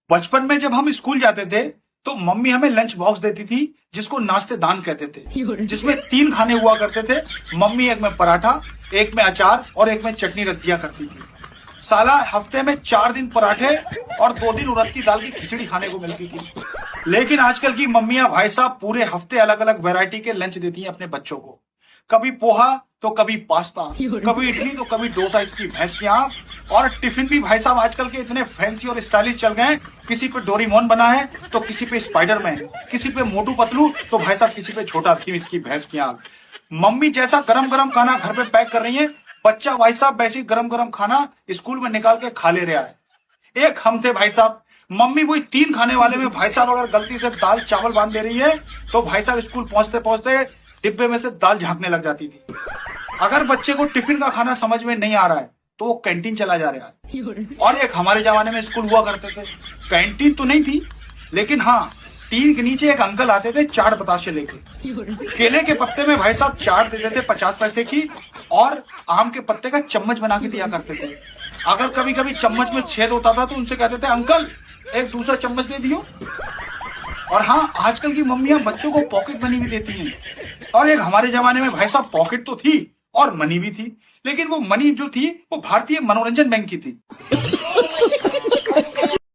बचपन में जब हम स्कूल जाते थे तो मम्मी हमें लंच बॉक्स देती थी जिसको नाश्ते दान कहते थे, जिसमें 3 खाने हुआ करते थे। मम्मी एक में पराठा, एक में अचार और एक में चटनी रख दिया करती थी। साला हफ्ते में 4 दिन पराठे और 2 दिन उड़द की दाल की खिचड़ी खाने को मिलती थी। लेकिन आजकल की मम्मियां भाई साहब पूरे हफ्ते अलग अलग वैरायटी के लंच देती हैं अपने बच्चों को। कभी पोहा तो कभी पास्ता, कभी इडली तो कभी डोसा, इसकी भैंस की आंख। और टिफिन भी भाई साहब आजकल के इतने फैंसी और स्टाइलिश चल गए हैं। किसी पे डोरेमोन बना है तो किसी पे स्पाइडरमैन, किसी पे मोटू पतलू तो भाई साहब किसी पे छोटा भीम, इसकी भैंस की आंख। मम्मी जैसा गरम गरम खाना घर पे पैक कर रही है, बच्चा भाई साहब वैसे गरम गरम खाना स्कूल में निकाल के खा ले रहा है। एक हम थे भाई साहब, मम्मी वही 3 खाने वाले में भाई साहब अगर गलती से दाल चावल बांध दे रही है तो भाई साहब स्कूल पहुंचते पहुंचते डिब्बे में से दाल झांकने लग जाती थी। अगर बच्चे को टिफिन का खाना समझ में नहीं आ रहा है तो वो कैंटीन चला जा रहा है। और एक हमारे जमाने में स्कूल हुआ करते थे, कैंटीन तो नहीं थी लेकिन हाँ, टीन के नीचे एक अंकल आते थे चाट बताशे लेके। केले के पत्ते में भाई साहब चाट देते थे 50 पैसे की, और आम के पत्ते का चम्मच बना के दिया करते थे। अगर कभी कभी चम्मच में छेद होता था तो उनसे कहते थे अंकल एक दूसरा चम्मच दे दियो। और हाँ, आजकल की मम्मियां बच्चों को पॉकेट मनी भी देती हैं। और एक हमारे जमाने में भाई साहब पॉकेट तो थी और मनी भी थी, लेकिन वो मनी जो थी वो भारतीय मनोरंजन बैंक की थी।